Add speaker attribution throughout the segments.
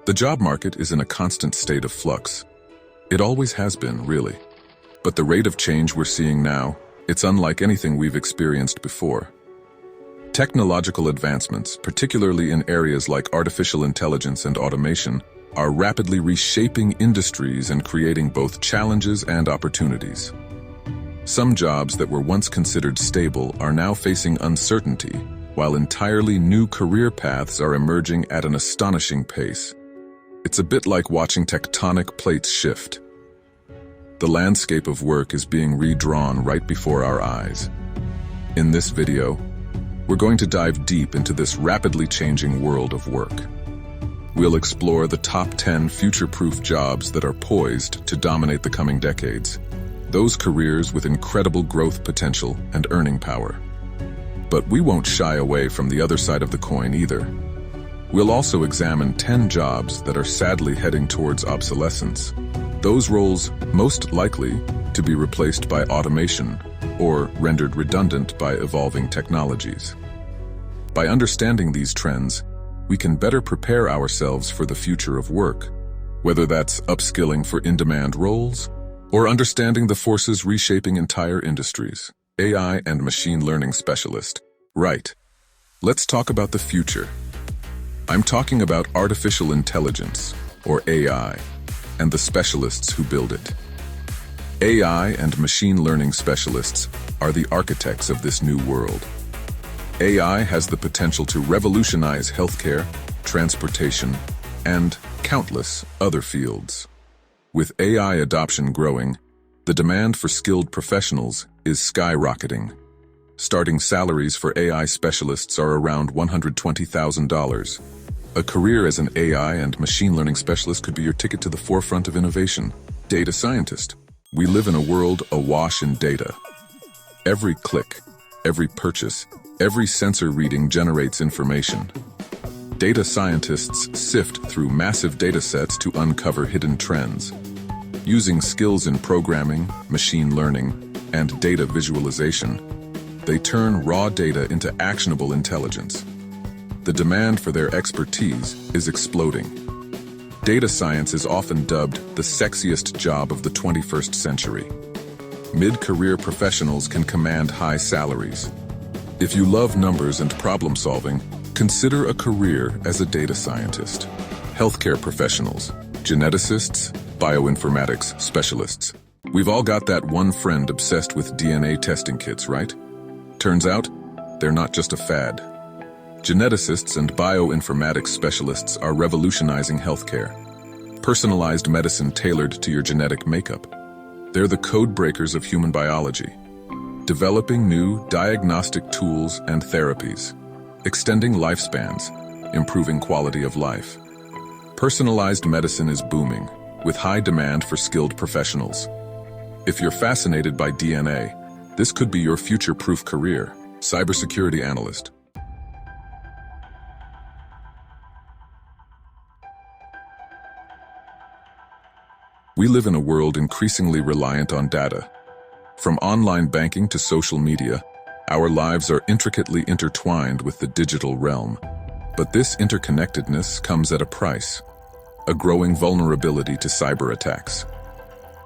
Speaker 1: The job market is in a constant state of flux. It always has been, really. But the rate of change we're seeing now, it's unlike anything we've experienced before. Technological advancements, particularly in areas like artificial intelligence and automation, are rapidly reshaping industries and creating both challenges and opportunities. Some jobs that were once considered stable are now facing uncertainty, while entirely new career paths are emerging at an astonishing pace. It's a bit like watching tectonic plates shift. The landscape of work is being redrawn right before our eyes. In this video, we're going to dive deep into this rapidly changing world of work. We'll explore the top 10 future-proof jobs that are poised to dominate the coming decades. Those careers with incredible growth potential and earning power. But we won't shy away from the other side of the coin either. We'll also examine 10 jobs that are sadly heading towards obsolescence. Those roles most likely to be replaced by automation or rendered redundant by evolving technologies. By understanding these trends, we can better prepare ourselves for the future of work, whether that's upskilling for in-demand roles or understanding the forces reshaping entire industries. AI and machine learning specialist. Right. Let's talk about the future. I'm talking about artificial intelligence, or AI, and the specialists who build it. AI and machine learning specialists are the architects of this new world. AI has the potential to revolutionize healthcare, transportation, and countless other fields. With AI adoption growing, the demand for skilled professionals is skyrocketing. Starting salaries for AI specialists are around $120,000. A career as an AI and machine learning specialist could be your ticket to the forefront of innovation. Data scientist. We live in a world awash in data. Every click, every purchase, every sensor reading generates information. Data scientists sift through massive data sets to uncover hidden trends. Using skills in programming, machine learning, and data visualization, they turn raw data into actionable intelligence. The demand for their expertise is exploding. Data science is often dubbed the sexiest job of the 21st century. Mid-career professionals can command high salaries. If you love numbers and problem solving, consider a career as a data scientist. Healthcare professionals, geneticists, bioinformatics specialists. We've all got that one friend obsessed with DNA testing kits, right? Turns out, they're not just a fad. Geneticists and bioinformatics specialists are revolutionizing healthcare. Personalized medicine tailored to your genetic makeup. They're the code breakers of human biology, developing new diagnostic tools and therapies, extending lifespans, improving quality of life. Personalized medicine is booming, with high demand for skilled professionals. If you're fascinated by DNA, this could be your future-proof career. Cybersecurity analyst. We live in a world increasingly reliant on data. From online banking to social media, our lives are intricately intertwined with the digital realm. But this interconnectedness comes at a price, a growing vulnerability to cyber attacks.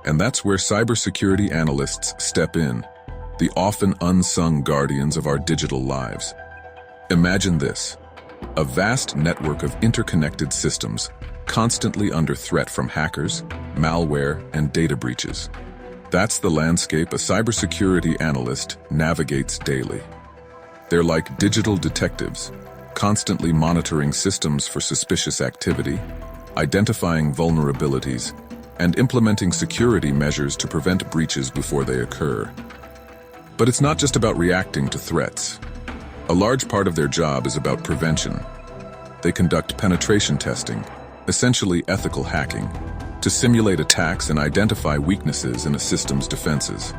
Speaker 1: And that's where cybersecurity analysts step in, the often unsung guardians of our digital lives. Imagine this, a vast network of interconnected systems, constantly under threat from hackers, malware, and data breaches. That's the landscape a cybersecurity analyst navigates daily. They're like digital detectives, constantly monitoring systems for suspicious activity, identifying vulnerabilities, and implementing security measures to prevent breaches before they occur. But it's not just about reacting to threats. A large part of their job is about prevention. They conduct penetration testing, essentially ethical hacking, to simulate attacks and identify weaknesses in a system's defenses.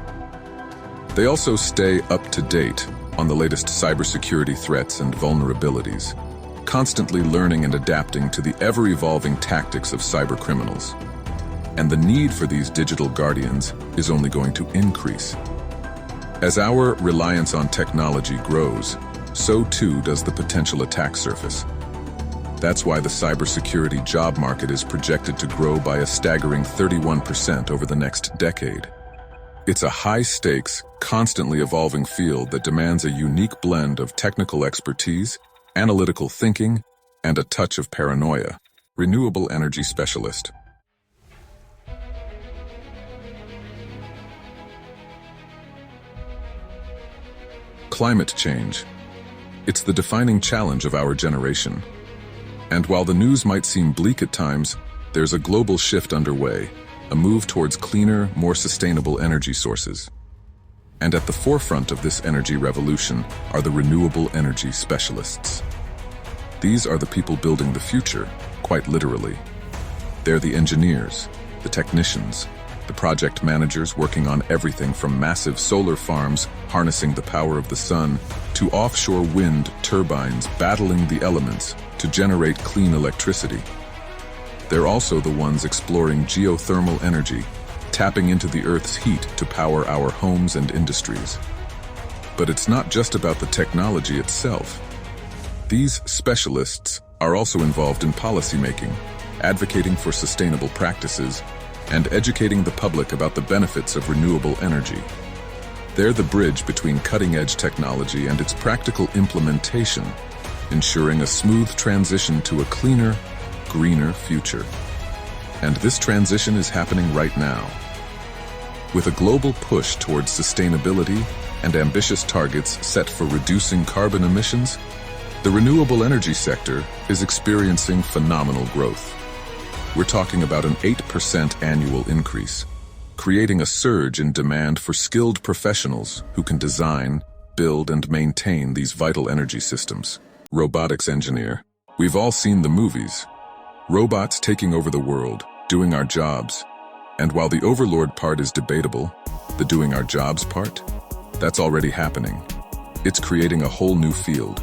Speaker 1: They also stay up to date on the latest cybersecurity threats and vulnerabilities, constantly learning and adapting to the ever-evolving tactics of cybercriminals. And the need for these digital guardians is only going to increase. As our reliance on technology grows, so too does the potential attack surface. That's why the cybersecurity job market is projected to grow by a staggering 31% over the next decade. It's a high-stakes, constantly evolving field that demands a unique blend of technical expertise, analytical thinking, and a touch of paranoia. Renewable energy specialist. Climate change. It's the defining challenge of our generation. And while the news might seem bleak at times, there's a global shift underway, a move towards cleaner, more sustainable energy sources. And at the forefront of this energy revolution are the renewable energy specialists. These are the people building the future, quite literally. They're the engineers, the technicians, the project managers working on everything from massive solar farms harnessing the power of the sun to offshore wind turbines battling the elements to generate clean electricity. They're also the ones exploring geothermal energy, tapping into the Earth's heat to power our homes and industries. But it's not just about the technology itself. These specialists are also involved in policymaking, advocating for sustainable practices, and educating the public about the benefits of renewable energy. They're the bridge between cutting-edge technology and its practical implementation, ensuring a smooth transition to a cleaner, greener future. And this transition is happening right now. With a global push towards sustainability and ambitious targets set for reducing carbon emissions, the renewable energy sector is experiencing phenomenal growth. We're talking about an 8% annual increase, creating a surge in demand for skilled professionals who can design, build, and maintain these vital energy systems. Robotics engineer. We've all seen the movies. Robots taking over the world, doing our jobs. And while the overlord part is debatable, the doing our jobs part? That's already happening. It's creating a whole new field.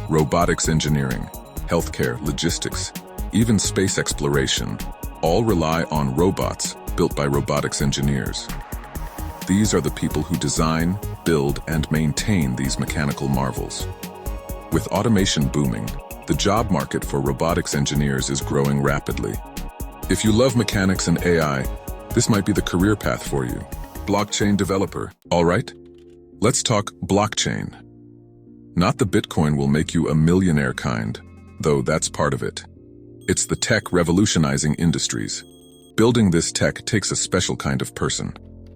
Speaker 1: Robotics engineering, healthcare, logistics, even space exploration, all rely on robots built by robotics engineers. These are the people who design, build, and maintain these mechanical marvels. With automation booming, the job market for robotics engineers is growing rapidly. If you love mechanics and AI, this might be the career path for you. Blockchain developer. All right, let's talk blockchain. Not the Bitcoin will make you a millionaire kind, though that's part of it. It's the tech revolutionizing industries. Building this tech takes a special kind of person.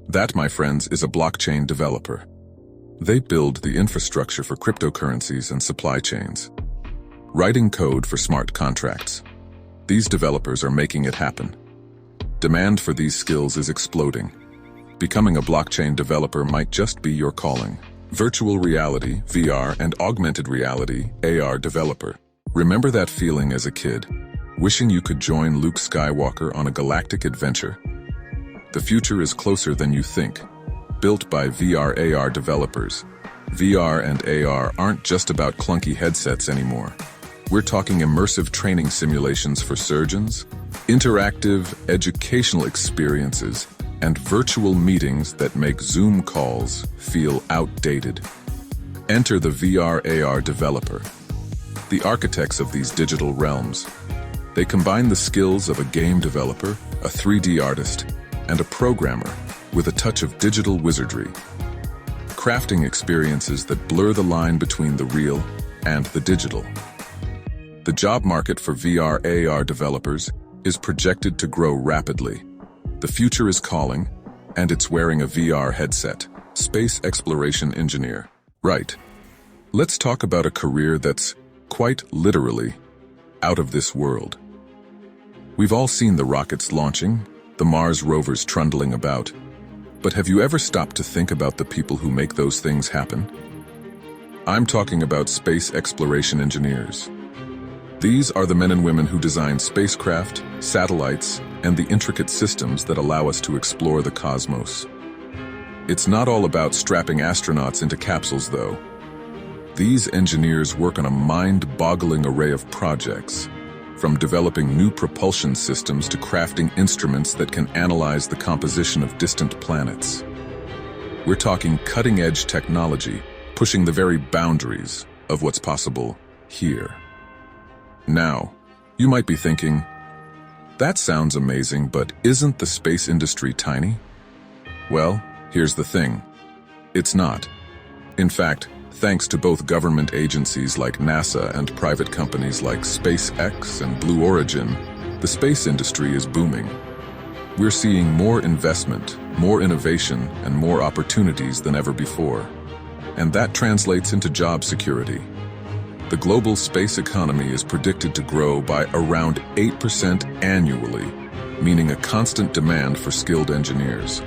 Speaker 1: That, my friends, is a blockchain developer. They build the infrastructure for cryptocurrencies and supply chains. Writing code for smart contracts. These developers are making it happen. Demand for these skills is exploding. Becoming a blockchain developer might just be your calling. Virtual reality, VR, and augmented reality, AR developer. Remember that feeling as a kid? Wishing you could join Luke Skywalker on a galactic adventure? The future is closer than you think. Built by VR/AR developers. VR and AR aren't just about clunky headsets anymore. We're talking immersive training simulations for surgeons, interactive educational experiences, and virtual meetings that make Zoom calls feel outdated. Enter the VR/AR developer. The architects of these digital realms. They combine the skills of a game developer, a 3D artist, and a programmer with a touch of digital wizardry. Crafting experiences that blur the line between the real and the digital. The job market for VR/AR developers is projected to grow rapidly. The future is calling, and it's wearing a VR headset. Space exploration engineer. Right. Let's talk about a career that's, quite literally, out of this world. We've all seen the rockets launching, the Mars rovers trundling about. But have you ever stopped to think about the people who make those things happen? I'm talking about space exploration engineers. These are the men and women who design spacecraft, satellites, and the intricate systems that allow us to explore the cosmos. It's not all about strapping astronauts into capsules, though. These engineers work on a mind-boggling array of projects, from developing new propulsion systems to crafting instruments that can analyze the composition of distant planets. We're talking cutting-edge technology, pushing the very boundaries of what's possible here. Now, You might be thinking, that sounds amazing, but isn't the space industry tiny? Well, here's the thing. It's not. In fact, thanks to both government agencies like NASA and private companies like SpaceX and Blue Origin, the space industry is booming. We're seeing more investment, more innovation, and more opportunities than ever before. And that translates into job security. The global space economy is predicted to grow by around 8% annually, meaning a constant demand for skilled engineers.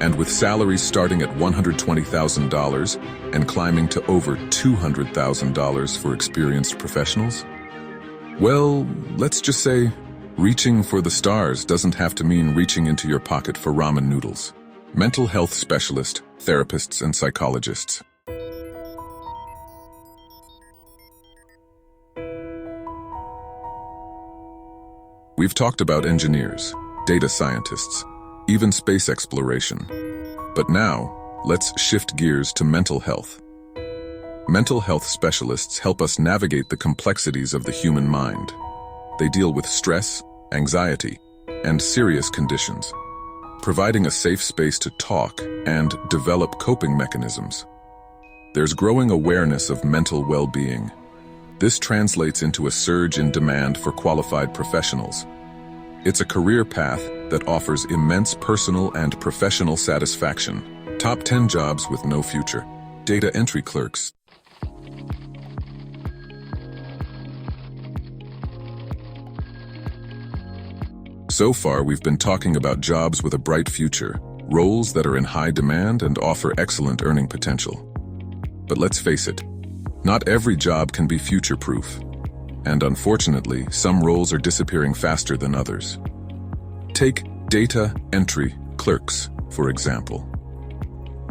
Speaker 1: And with salaries starting at $120,000 and climbing to over $200,000 for experienced professionals? Well, let's just say, reaching for the stars doesn't have to mean reaching into your pocket for ramen noodles. Mental health specialists, therapists, and psychologists. We've talked about engineers, data scientists, even space exploration. But now, let's shift gears to mental health. Mental health specialists help us navigate the complexities of the human mind. They deal with stress, anxiety, and serious conditions, providing a safe space to talk and develop coping mechanisms. There's growing awareness of mental well-being. This translates into a surge in demand for qualified professionals. It's a career path that offers immense personal and professional satisfaction. Top 10 jobs with no future. Data entry clerks. So far, we've been talking about jobs with a bright future, roles that are in high demand and offer excellent earning potential. But let's face it, not every job can be future-proof, and unfortunately, some roles are disappearing faster than others. Take data entry clerks, for example.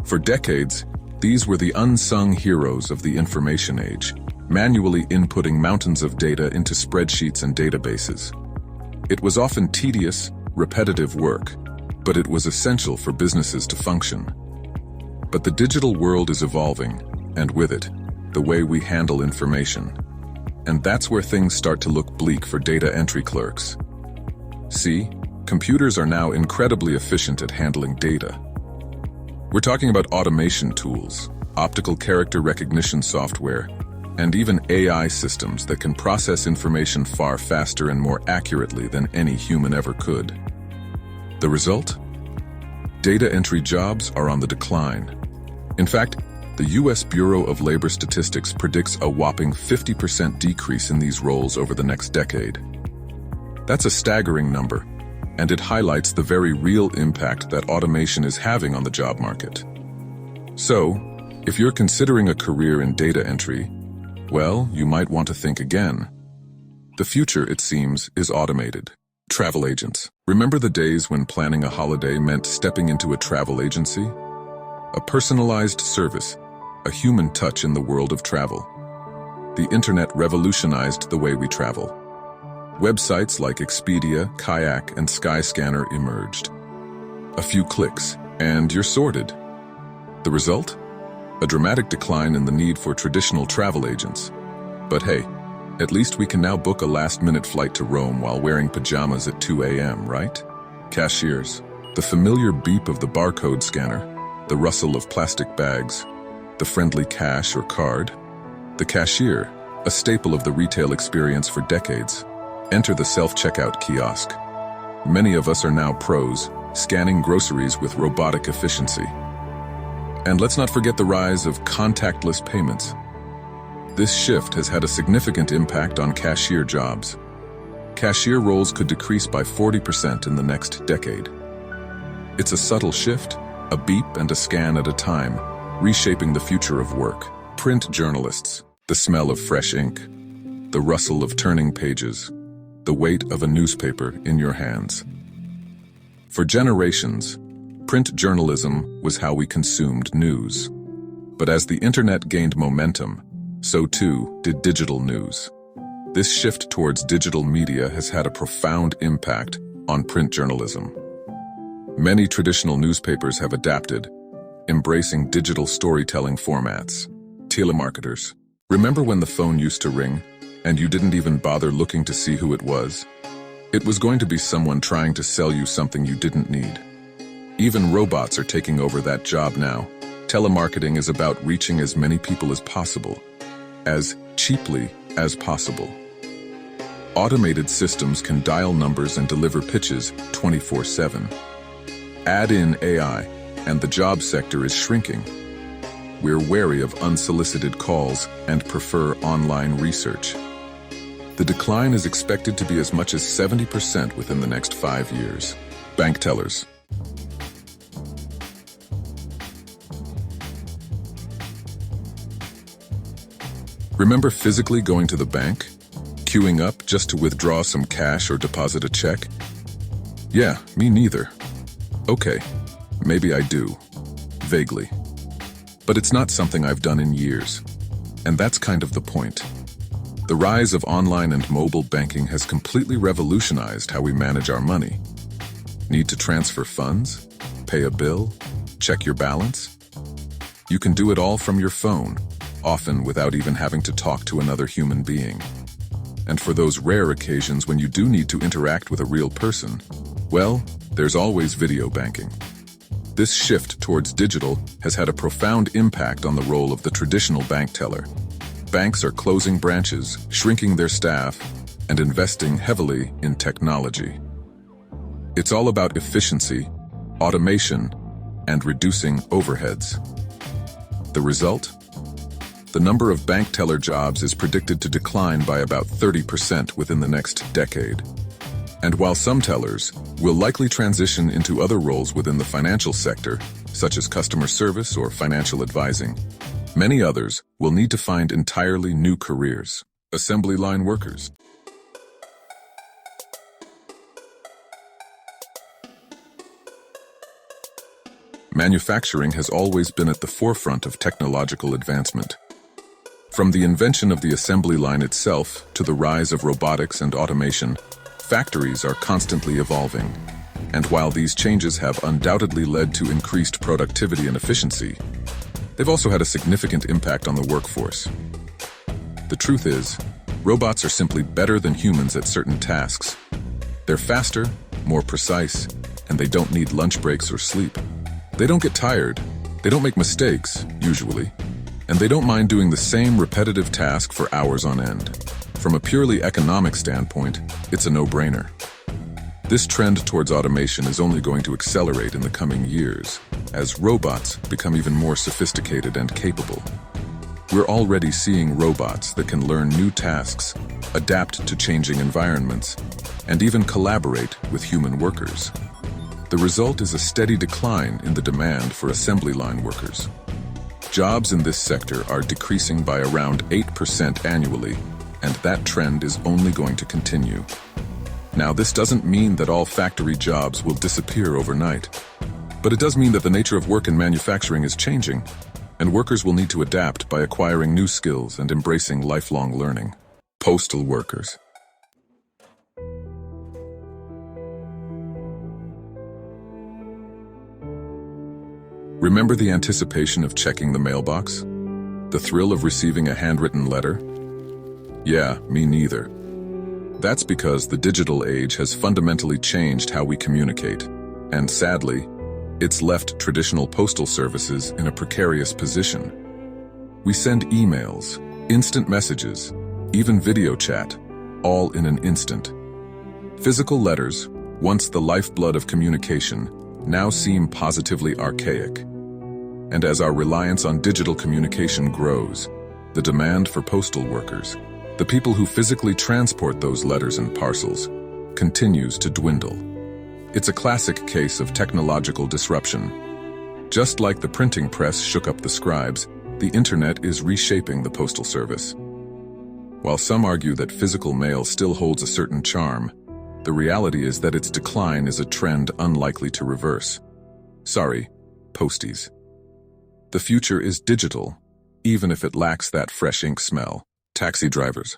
Speaker 1: For decades, these were the unsung heroes of the information age, manually inputting mountains of data into spreadsheets and databases. It was often tedious, repetitive work, but it was essential for businesses to function. But the digital world is evolving, and with it, the way we handle information. And that's where things start to look bleak for data entry clerks. See, computers are now incredibly efficient at handling data. We're talking about automation tools, optical character recognition software, and even AI systems that can process information far faster and more accurately than any human ever could. The result? Data entry jobs are on the decline. In fact, the U.S. Bureau of Labor Statistics predicts a whopping 50% decrease in these roles over the next decade. That's a staggering number, and it highlights the very real impact that automation is having on the job market. So, if you're considering a career in data entry, well, you might want to think again. The future, it seems, is automated. Travel agents. Remember the days when planning a holiday meant stepping into a travel agency? A personalized service, a human touch in the world of travel. The internet revolutionized the way we travel. Websites like Expedia, Kayak, and Skyscanner emerged. A few clicks, and you're sorted. The result? A dramatic decline in the need for traditional travel agents. But hey, at least we can now book a last-minute flight to Rome while wearing pajamas at 2 a.m., right? Cashiers. The familiar beep of the barcode scanner, the rustle of plastic bags, the friendly cash or card. The cashier, a staple of the retail experience for decades. Enter the self-checkout kiosk. Many of us are now pros, scanning groceries with robotic efficiency. And let's not forget the rise of contactless payments. This shift has had a significant impact on cashier jobs. Cashier roles could decrease by 40% in the next decade. It's a subtle shift, a beep and a scan at a time, reshaping the future of work. Print journalists, the smell of fresh ink, the rustle of turning pages, the weight of a newspaper in your hands. For generations, print journalism was how we consumed news. But as the internet gained momentum, so too did digital news. This shift towards digital media has had a profound impact on print journalism. Many traditional newspapers have adapted, embracing digital storytelling formats. Telemarketers. Remember when the phone used to ring? And you didn't even bother looking to see who it was? It was going to be someone trying to sell you something you didn't need. Even robots are taking over that job now. Telemarketing is about reaching as many people as possible, as cheaply as possible. Automated systems can dial numbers and deliver pitches 24/7. Add in AI, and the job sector is shrinking. We're wary of unsolicited calls and prefer online research. The decline is expected to be as much as 70% within the next 5 years. Bank tellers. Remember physically going to the bank? Queuing up just to withdraw some cash or deposit a check? Yeah, me neither. Okay, maybe I do. Vaguely. But it's not something I've done in years. And that's kind of the point. The rise of online and mobile banking has completely revolutionized how we manage our money. Need to transfer funds? Pay a bill? Check your balance? You can do it all from your phone, often without even having to talk to another human being. And for those rare occasions when you do need to interact with a real person, well, there's always video banking. This shift towards digital has had a profound impact on the role of the traditional bank teller. Banks are closing branches, shrinking their staff, and investing heavily in technology. It's all about efficiency, automation, and reducing overheads. The result? The number of bank teller jobs is predicted to decline by about 30% within the next decade. And while some tellers will likely transition into other roles within the financial sector, such as customer service or financial advising, many others will need to find entirely new careers. Assembly line workers. Manufacturing has always been at the forefront of technological advancement. From the invention of the assembly line itself to the rise of robotics and automation, factories are constantly evolving. And while these changes have undoubtedly led to increased productivity and efficiency, they've also had a significant impact on the workforce. The truth is, robots are simply better than humans at certain tasks. They're faster, more precise, and they don't need lunch breaks or sleep. They don't get tired, they don't make mistakes, usually, and they don't mind doing the same repetitive task for hours on end. From a purely economic standpoint, it's a no-brainer. This trend towards automation is only going to accelerate in the coming years, as robots become even more sophisticated and capable. We're already seeing robots that can learn new tasks, adapt to changing environments, and even collaborate with human workers. The result is a steady decline in the demand for assembly line workers. Jobs in this sector are decreasing by around 8% annually, and that trend is only going to continue. Now, this doesn't mean that all factory jobs will disappear overnight, but it does mean that the nature of work in manufacturing is changing, and workers will need to adapt by acquiring new skills and embracing lifelong learning. Postal workers. Remember the anticipation of checking the mailbox? The thrill of receiving a handwritten letter? Yeah, me neither. That's because the digital age has fundamentally changed how we communicate, and sadly, it's left traditional postal services in a precarious position. We send emails, instant messages, even video chat, all in an instant. Physical letters, once the lifeblood of communication, now seem positively archaic. And as our reliance on digital communication grows, the demand for postal workers, the people who physically transport those letters and parcels, continues to dwindle. It's a classic case of technological disruption. Just like the printing press shook up the scribes, the internet is reshaping the postal service. While some argue that physical mail still holds a certain charm, the reality is that its decline is a trend unlikely to reverse. Sorry, posties. The future is digital, even if it lacks that fresh ink smell. Taxi drivers.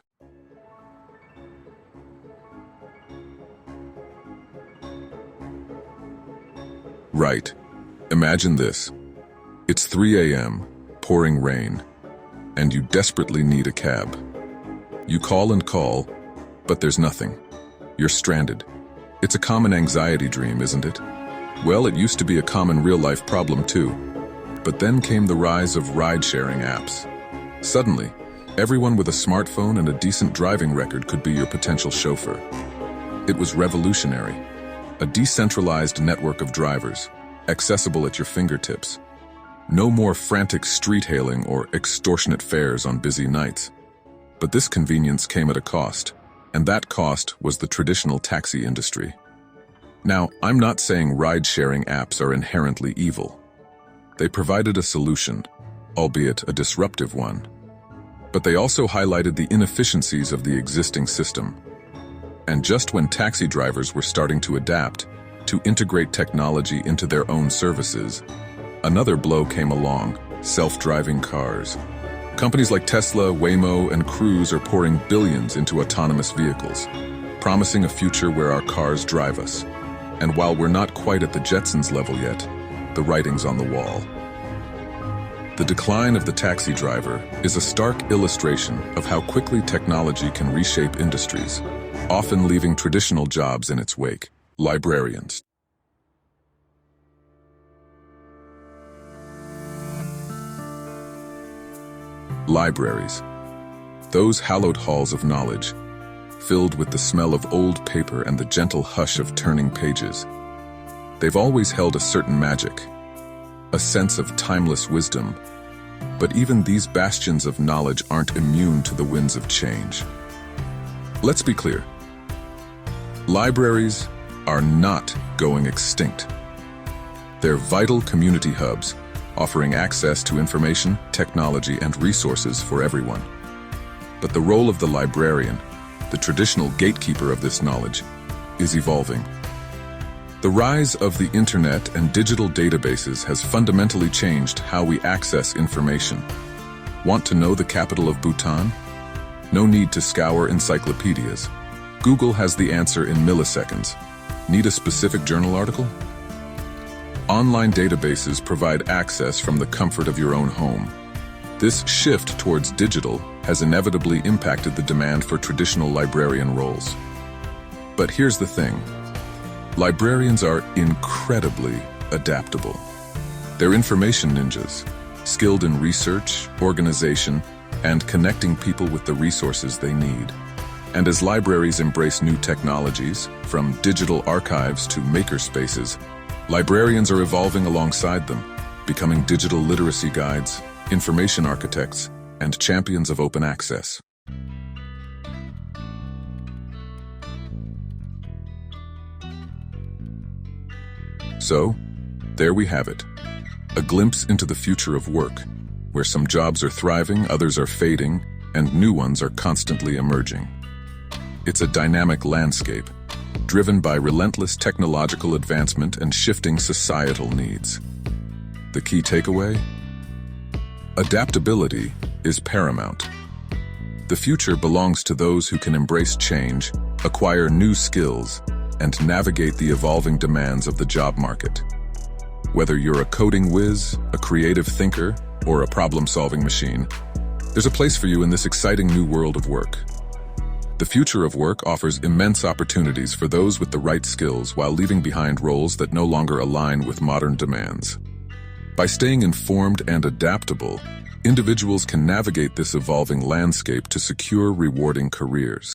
Speaker 1: Right. Imagine this. It's 3 a.m., pouring rain, and you desperately need a cab. You call and call, but there's nothing. You're stranded. It's a common anxiety dream, isn't it? Well, it used to be a common real-life problem too. But then came the rise of ride-sharing apps. Suddenly, everyone with a smartphone and a decent driving record could be your potential chauffeur. It was revolutionary. A decentralized network of drivers, accessible at your fingertips. No more frantic street hailing or extortionate fares on busy nights. But this convenience came at a cost, and that cost was the traditional taxi industry. Now, I'm not saying ride-sharing apps are inherently evil. They provided a solution, albeit a disruptive one. But they also highlighted the inefficiencies of the existing system. And just when taxi drivers were starting to adapt, to integrate technology into their own services, another blow came along: self-driving cars. Companies like Tesla, Waymo, and Cruise are pouring billions into autonomous vehicles, promising a future where our cars drive us. And while we're not quite at the Jetsons level yet, the writing's on the wall. The decline of the taxi driver is a stark illustration of how quickly technology can reshape industries, often leaving traditional jobs in its wake. Librarians. Libraries. Those hallowed halls of knowledge, filled with the smell of old paper and the gentle hush of turning pages. They've always held a certain magic, a sense of timeless wisdom. But even these bastions of knowledge aren't immune to the winds of change. Let's be clear. Libraries are not going extinct. They're vital community hubs, offering access to information, technology, and resources for everyone. But the role of the librarian, the traditional gatekeeper of this knowledge, is evolving. The rise of the internet and digital databases has fundamentally changed how we access information. Want to know the capital of Bhutan? No need to scour encyclopedias. Google has the answer in milliseconds. Need a specific journal article? Online databases provide access from the comfort of your own home. This shift towards digital has inevitably impacted the demand for traditional librarian roles. But here's the thing. Librarians are incredibly adaptable. They're information ninjas, skilled in research, organization, and connecting people with the resources they need. And as libraries embrace new technologies, from digital archives to makerspaces, librarians are evolving alongside them, becoming digital literacy guides, information architects, and champions of open access. So, there we have it. A glimpse into the future of work, where some jobs are thriving, others are fading, and new ones are constantly emerging. It's a dynamic landscape, driven by relentless technological advancement and shifting societal needs. The key takeaway? Adaptability is paramount. The future belongs to those who can embrace change, acquire new skills, and navigate the evolving demands of the job market. Whether you're a coding whiz, a creative thinker, or a problem-solving machine, there's a place for you in this exciting new world of work. The future of work offers immense opportunities for those with the right skills while leaving behind roles that no longer align with modern demands. By staying informed and adaptable, individuals can navigate this evolving landscape to secure rewarding careers.